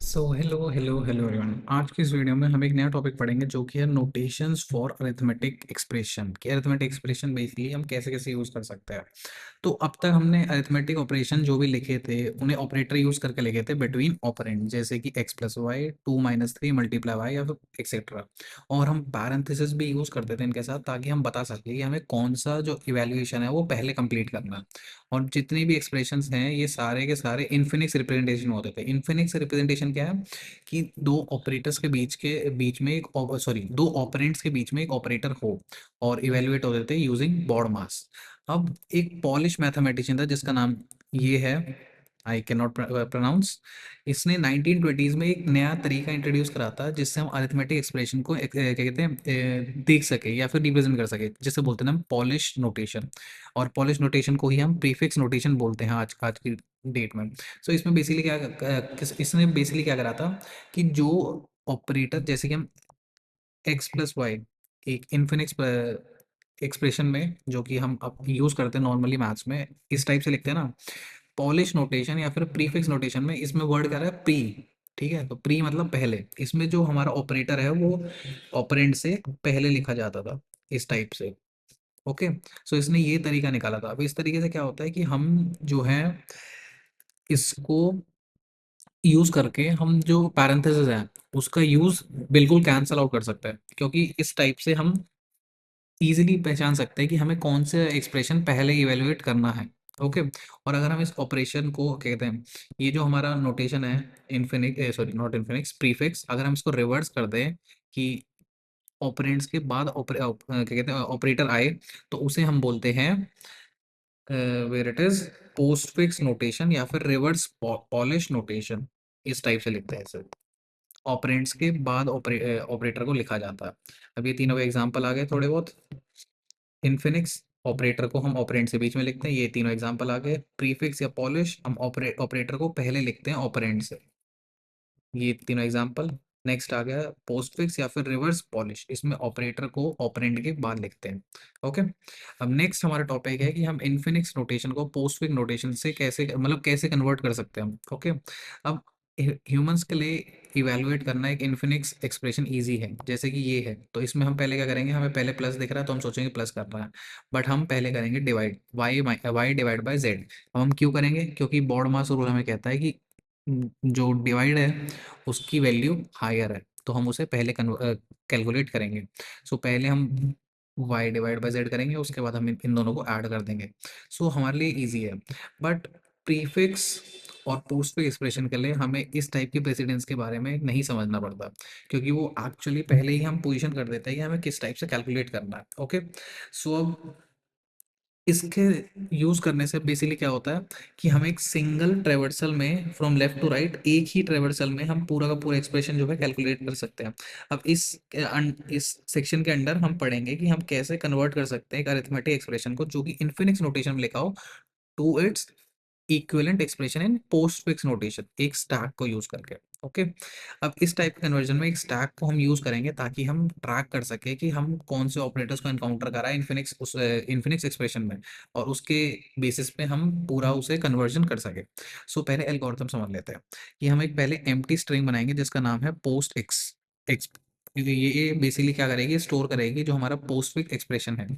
So hello hello hello everyone. आज की इस वीडियो में हम एक नया टॉपिक पढ़ेंगे जो कि है नोटेशंस फॉर अरिथमेटिक एक्सप्रेशन। कि अरिथमेटिक एक्सप्रेशन बेसिकली हम कैसे कैसे यूज़ कर सकते हैं। तो अब तक हमने अरिथमेटिक ऑपरेशन जो भी लिखे थे उन्हें ऑपरेटर यूज़ करके लिखे थे बिटवीन ऑपरेंड, जैसे कि x plus y, 2 - 3 multiply y या फिर एक्सेट्रा। और हम पैरेंथेसिस भी यूज़ करते थे इनके साथ ताकि हम बता सकें कि हमें कौन सा जो इवेल्युएशन है वो पहले कंप्लीट करना है। और जितने भी एक्सप्रेशंस हैं ये सारे के सारे इन्फिनिक्स रिप्रेजेंटेशन होते थे। इन्फिनिक्स रिप्रेजेंटेशन क्या है कि दो ऑपरेटर्स के बीच में एक सॉरी दो ऑपरेंड्स के बीच में एक ऑपरेटर हो और इवेल्युएट होते थे यूजिंग बॉड मास। अब एक पॉलिश मैथमेटिशियन था जिसका नाम ये है, आई कैन नॉट प्रोनाउंस। इसने 1920s में एक नया तरीका इंट्रोड्यूस करा था जिससे हम अरिथमेटिक एक्सप्रेशन को क्या कहते हैं देख सके या फिर रिप्रेजेंट कर सके, जिसे बोलते हैं हम पॉलिश नोटेशन। और पॉलिश नोटेशन को ही हम प्रीफिक्स नोटेशन बोलते हैं आज आज की डेट में। सो इसमें बेसिकली इसने बेसिकली क्या करा था कि जो ऑपरेटर, जैसे कि हम एक्स प्लस वाई एक इन्फिनिक्स एक्सप्रेशन में जो कि हम अब यूज़ करते हैं नॉर्मली मैथ्स में, इस टाइप से लिखते हैं ना। पॉलिश नोटेशन या फिर प्रीफिक्स नोटेशन में इसमें वर्ड क्या रहा है, प्री। ठीक है, तो प्री मतलब पहले। इसमें जो हमारा ऑपरेटर है वो ऑपरेंड से पहले लिखा जाता था, इस टाइप से। ओके। सो इसने ये तरीका निकाला था। अब इस तरीके से क्या होता है कि हम जो है इसको यूज करके हम जो पैरेंथेसिस है उसका यूज बिल्कुल कैंसल आउट कर सकते हैं, क्योंकि इस टाइप से हम इजीली पहचान सकते हैं कि हमें कौन से एक्सप्रेशन पहले इवेलुएट करना है। ओके। और अगर हम इस ऑपरेशन को क्या कहते हैं, ये जो हमारा नोटेशन है Infinix sorry not Infinix, prefix, अगर हम इसको रिवर्स कर दें कि ऑपरेंड्स के बाद क्या कहते हैं ऑपरेटर आए, तो उसे हम बोलते हैं where it is postfix notation या फिर रिवर्स पॉलिश नोटेशन। इस टाइप से लिखते हैं इसे। ऑपरेंड्स के बाद ऑपरेटर को लिखा जाता है। अब ये तीनों एग्जांपल आ गए थोड़े बहुत। इन्फिनिक्स ऑपरेटर को हम ऑपरेंड से बीच में लिखते हैं, ये तीनों एग्जांपल आ गए। प्रीफिक्स या पॉलिश हम ऑपरेटर को पहले लिखते हैं ऑपरेंड से, ये तीनों एग्जांपल। नेक्स्ट आ गया पोस्टफिक्स या फिर रिवर्स पॉलिश, इसमें ऑपरेटर को ऑपरेंड के बाद लिखते हैं। ओके। अब नेक्स्ट हमारा टॉपिक है कि हम इन्फिनिक्स नोटेशन को पोस्टफिक्स नोटेशन से कैसे मतलब कैसे कन्वर्ट कर सकते हैं हम। ओके। अब ह्यूमंस के लिए इवेलुएट करना एक इन्फिनिक्स एक्सप्रेशन इजी है, जैसे कि ये है। तो इसमें हम पहले क्या करेंगे, हमें पहले प्लस दिख रहा है तो हम सोचेंगे प्लस कर रहा है, बट हम पहले करेंगे divide, y divide by z. अब हम क्यों करेंगे, क्योंकि बॉड मास रूल हमें कहता है कि जो डिवाइड है उसकी वैल्यू हायर है, तो हम उसे पहले कैलकुलेट करेंगे। सो पहले हम वाई डिवाइड बाय जेड करेंगे, उसके बाद हम इन दोनों को ऐड कर देंगे। सो हमारे लिए इजी है। बट प्रीफिक्स और पोस्टफिक्स एक्सप्रेशन के लिए हमें इस टाइप के प्रेसिडेंस के बारे में नहीं समझना पड़ता, क्योंकि वो एक्चुअली पहले ही हम पोजीशन कर देते हैं कि हमें किस टाइप से कैलकुलेट करना है। ओके। सो अब इसके यूज करने से बेसिकली क्या होता है कि हम एक सिंगल ट्रेवर्सल में फ्रॉम लेफ्ट टू राइट, एक ही ट्रेवर्सल में हम पूरा का पूरा एक्सप्रेशन जो है कैलकुलेट कर सकते हैं। अब इस सेक्शन के अंडर हम पढ़ेंगे कि हम कैसे कन्वर्ट कर सकते हैं एक अरिथमेटिक एक्सप्रेशन को जो कि इन्फिनिक्स नोटेशन में लिखा हो to its equivalent expression in postfix notation, एक स्टैक को यूज करके। ओके। अब इस टाइप के कन्वर्जन में एक स्टैक को हम यूज करेंगे ताकि हम ट्रैक कर सके कि हम कौन से ऑपरेटर्स को एनकाउंटर करा है इन्फिनिक्स एक्सप्रेशन में, और उसके बेसिस पे हम पूरा उसे कन्वर्जन कर सके। सो पहले एल्गोरिथम समझ लेते हैं कि हम एक पहले एम्प्टी स्ट्रिंग बनाएंगे जिसका नाम है पोस्ट एक्स एक्स, क्योंकि ये बेसिकली क्या करेगी, स्टोर करेगी जो हमारा पोस्टफिक्स एक्सप्रेशन है।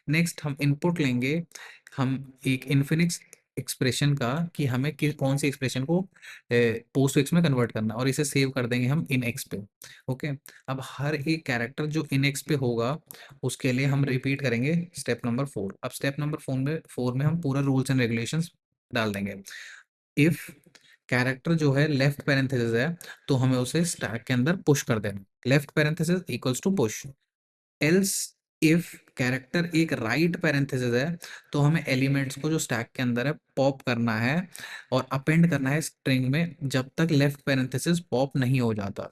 नेक्स्ट हम इनपुट लेंगे, हम एक इन्फिनिक्स एक्सप्रेशन का कि हमें कौन सी एक्सप्रेशन को पोस्ट एक्स में कन्वर्ट करना है, और इसे सेव कर देंगे हम इन एक्स पे। ओके। अब हर एक कैरेक्टर जो इन एक्स पे होगा उसके लिए हम रिपीट करेंगे स्टेप नंबर 4। अब स्टेप नंबर 4 में हम पूरा रूल्स एंड रेगुलेशंस डाल देंगे। इफ कैरेक्टर जो है लेफ्ट पैरेंथेसिस है तो हमें उसे स्टैक के अंदर पुश कर देना, left parenthesis equals to push. Else if character एक राइट पैरेंथेसिस है तो हमें एलिमेंट्स को जो स्टैक के अंदर है पॉप करना है और अपेंड करना है स्ट्रिंग में जब तक लेफ्ट पैरेंथेसिस पॉप नहीं हो जाता,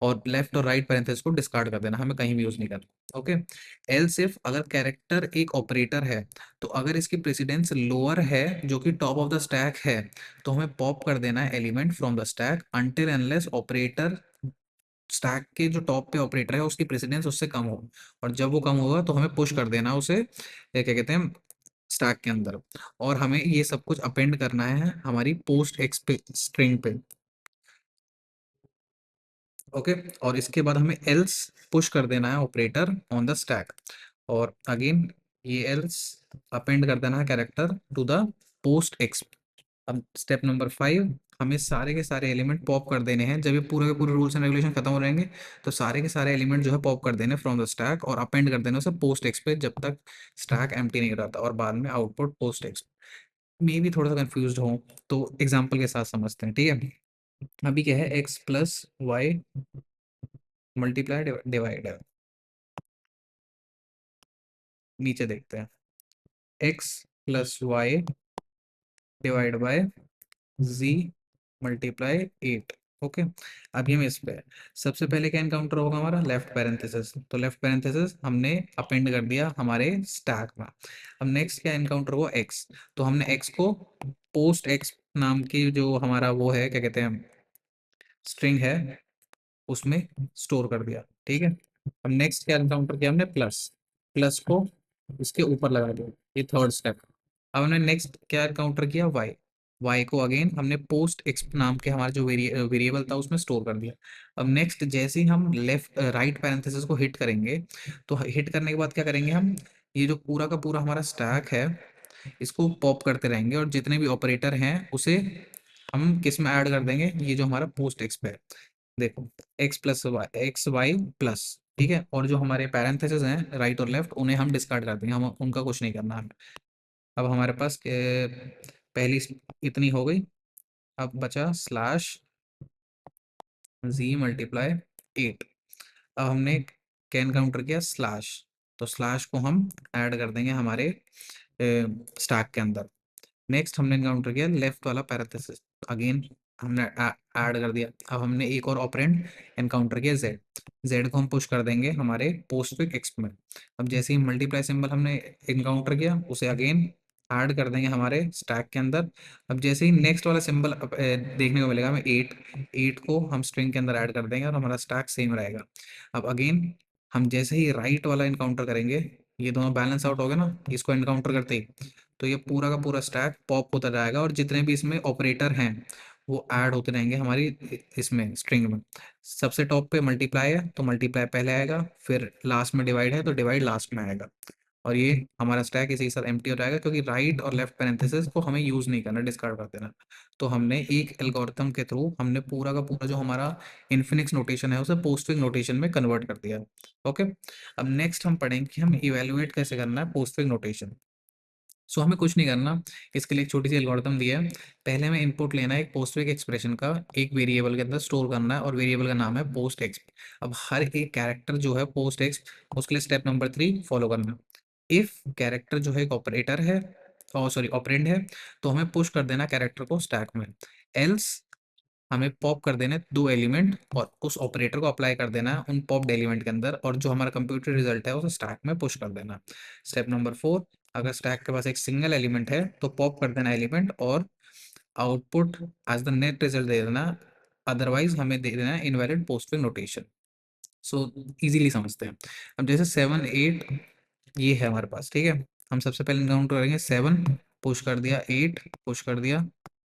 और लेफ्ट और राइट पैरेंथेसिस को डिस्कार्ड कर देना, हमें कहीं भी यूज नहीं करना। ओके। एल्स इफ अगर कैरेक्टर एक ऑपरेटर है तो अगर इसकी प्रेसिडेंस लोअर है जो कि टॉप ऑफ द स्टैक है तो हमें पॉप कर देना है element from the stack until unless operator stack के जो टॉप पे ऑपरेटर है उसकी प्रेसिडेंस उससे कम हो, और जब वो कम होगा तो हमें पुश कर देना है उसे क्या कहते हैं स्टैक के अंदर, और हमें ये सब कुछ अपेंड करना है हमारी पोस्ट एक्स पे स्ट्रिंग पे। ओके। और इसके बाद हमें एल्स पुश कर देना है ऑपरेटर ऑन द स्टैक, और अगेन ये एल्स अपेंड कर देना है character to the post x. अब स्टेप नंबर 5, हमें सारे के सारे एलिमेंट पॉप कर देने हैं। जब ये पूरे के पूरे रूल्स एंड रेगुलेशन खत्म हो रहेंगे तो सारे के सारे एलिमेंट जो है पॉप कर देने फ्रॉम द स्टैक और अपेंड कर देने उसे पोस्ट एक्स पे जब तक स्टैक एम्प्टी नहीं रहता, और बाद में आउटपुट पोस्ट एक्स। मे भी थोड़ा सा कंफ्यूज हो तो एग्जाम्पल के साथ समझते हैं, ठीक है। अभी क्या है, x plus y multiply divide है। नीचे देखते हैं, x plus y divide by g multiply 8। Okay. अब ये में इस पे है। सबसे पहले क्या इनकाउंटर होगा हमारा, लेफ्ट पैरेंथेसिस। तो लेफ्ट पैरेंथेसिस हमने अपेंड कर दिया हमारे स्टैक में। अब नेक्स्ट क्या इनकाउंटर हुआ, एक्स। तो हमने एक्स को पोस्ट एक्स नाम की जो हमारा वो है, क्या कहते हैं, स्ट्रिंग है, उसमें स्टोर कर दिया, ठीक है। अब नेक्स्ट क्या एनकाउंटर किया हमने, प्लस। प्लस को इसके ऊपर लगा दिया, ये थर्ड स्टेप। अब हमने नेक्स्ट क्या एनकाउंटर किया, वाई। वाई को अगेन हमने पोस्ट एक्स नाम के हमारा जो वेरिएबल था उसमें स्टोर कर दिया। अब नेक्स्ट जैसे ही हम लेफ्ट राइट पैरेंथेसिस को हिट करेंगे, तो हिट करने के बाद क्या करेंगे हम, ये जो पूरा का पूरा हमारा स्टैक है इसको पॉप करते रहेंगे, और जितने भी ऑपरेटर हैं उसे हम किस में ऐड कर देंगे, ये जो हमारा पोस्ट एक्स पे है। देखो, x plus y, x y plus, ठीक है। और जो हमारे पैरेंथेसिस हैं राइट और लेफ्ट, उन्हें हम डिस्कार्ड कर देंगे, हम उनका कुछ नहीं करना हमें। अब हमारे पास पहली इतनी हो गई। अब बचा स्लैश जी मल्टीप्लाई 8। अब हमने क्या एनकाउंटर किया, स्लैश। तो स्लैश को हम ऐड कर देंगे हमारे स्टैक के अंदर। नेक्स्ट हमने एनकाउंटर किया लेफ्ट वाला पैरेंथेसिस, अगेन हमने ऐड कर दिया। अब हमने एक और ऑपरेंड एनकाउंटर किया, जेड। जेड को हम पुश कर देंगे हमारे पोस्टफिक एक्स में। अब जैसे ही मल्टीप्लाई सिंबल हमने एनकाउंटर किया उसे अगेन ऐड कर देंगे हमारे स्टैक के अंदर। अब जैसे ही नेक्स्ट वाला सिंबल देखने को मिलेगा हमें, एट। एट को हम स्ट्रिंग के अंदर ऐड कर देंगे और हमारा स्टैक सेम रहेगा। अब अगेन हम जैसे ही राइट वाला इनकाउंटर करेंगे, ये दोनों बैलेंस आउट हो गए ना इसको इनकाउंटर करते ही, तो ये पूरा का पूरा स्टैक पॉप होता जाएगा, और जितने भी इसमें ऑपरेटर हैं वो ऐड होते रहेंगे हमारी इसमें स्ट्रिंग में। सबसे टॉप पे मल्टीप्लाई है तो मल्टीप्लाई पहले आएगा, फिर लास्ट में डिवाइड है तो डिवाइड लास्ट में आएगा। और ये हमारा स्टैक इसी के साथ एम्प्टी हो जाएगा, क्योंकि राइट और लेफ्ट पैरेंथेसिस को हमें यूज नहीं करना, डिस्कार्ड कर देना। तो हमने एक एल्गोरिथम के थ्रू हमने पूरा का पूरा जो हमारा इन्फिनिक्स नोटेशन है उसे पोस्टफिक्स नोटेशन में कन्वर्ट कर दिया। ओके। अब नेक्स्ट हम पढ़ेंगे कि हम इवेलुएट कैसे करना है पोस्टफिक्स नोटेशन। सो हमें कुछ नहीं करना, इसके लिए एक छोटी सी एल्गोरिथम दिया है। पहले हमें इनपुट लेना है एक पोस्टफिक एक्सप्रेशन का, एक वेरिएबल के अंदर स्टोर करना है, और वेरिएबल का नाम है पोस्ट एक्स। अब हर एक कैरेक्टर जो है पोस्ट एक्स, उसके लिए स्टेप नंबर 3 फॉलो करना। इफ कैरेक्टर जो है एक ऑपरेटर है, और सॉरी ऑपरेंड है, तो हमें पुश कर देना कैरेक्टर को स्टैक में। एल्स हमें पॉप कर देना है दो एलिमेंट, और उस ऑपरेटर को अप्लाई कर देना है उन पॉप्ड एलिमेंट के अंदर, और जो हमारा कंप्यूटर रिजल्ट है उसे स्टैक में पुश कर देना। स्टेप नंबर 4, अगर स्टैक के पास एक सिंगल एलिमेंट है तो पॉप कर देना एलिमेंट और output as the net result दे देना, अदरवाइज हमें दे देना है invalid postfix notation. So easily समझते हैं। अब जैसे 7 8 ये है हमारे पास, ठीक है। हम सबसे पहले काउंट करेंगे, 7 पुश कर दिया, 8 पुश कर दिया,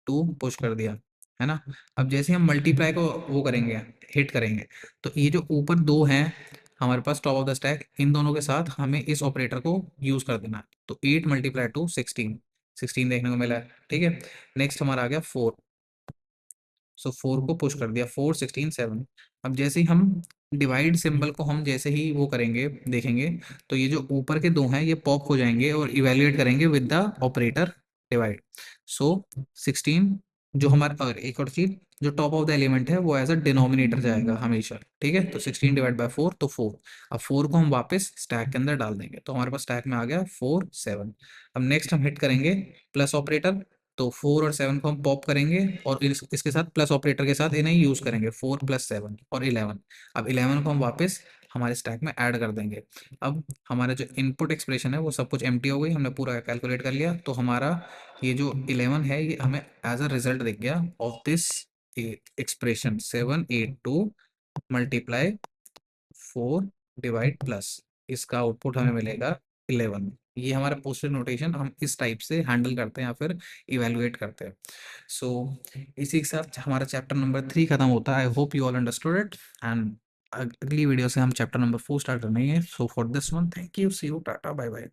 2 पुश कर दिया, है ना। अब जैसे हम मल्टीप्लाई को वो करेंगे, हिट करेंगे, तो ये जो ऊपर दो हैं हमारे पास टॉप ऑफ द स्टैक, इन दोनों के साथ हमें इस ऑपरेटर को यूज कर देना है। तो 8 मल्टीप्लाई टू 16, 16 देखने को मिला है, ठीक है। नेक्स्ट हमारा आ गया 4। सो 4 को पुश कर दिया, 4 16 7। अब जैसे ही हम डिवाइड सिंबल को हम जैसे ही वो करेंगे देखेंगे, तो ये जो ऊपर के दो हैं ये पॉप हो जाएंगे और इवेल्युएट करेंगे विद द ऑपरेटर डिवाइड। सो 16 जो हमारा, और एक और चीज, जो टॉप ऑफ द एलिमेंट है वो एज अ डिनोमिनेटर जाएगा हमेशा, ठीक है। तो 16 डिवाइड बाय 4 तो 4। अब 4 को हम वापस स्टैक के अंदर डाल देंगे, तो हमारे पास स्टैक में आ गया 4 7। अब नेक्स्ट हम हिट करेंगे प्लस ऑपरेटर, तो 4 और 7 को हम पॉप करेंगे, और इसके साथ प्लस ऑपरेटर के साथ इन्हें यूज करेंगे, 4 प्लस 7 और 11। अब 11 को हम वापस हमारे स्टैक में ऐड कर देंगे। अब हमारा जो इनपुट एक्सप्रेशन है वो सब कुछ एम्प्टी हो गई, हमने पूरा कैलकुलेट कर लिया। तो हमारा ये जो 11 है ये हमें एज अ रिजल्ट दिख गया of this expression, 782 multiply 4 divide plus. इसका आउटपुट हमें मिलेगा 11। ये हमारा पोस्टर नोटेशन हम इस टाइप से हैंडल करते हैं या फिर इवेलुएट करते हैं। सो इसी के साथ हमारा चैप्टर नंबर 3 खत्म होता है। I hope you all understood it and अगली वीडियो से हम चैप्टर नंबर 4 स्टार्ट करेंगे। So for this one, thank you, see you, tata, bye bye.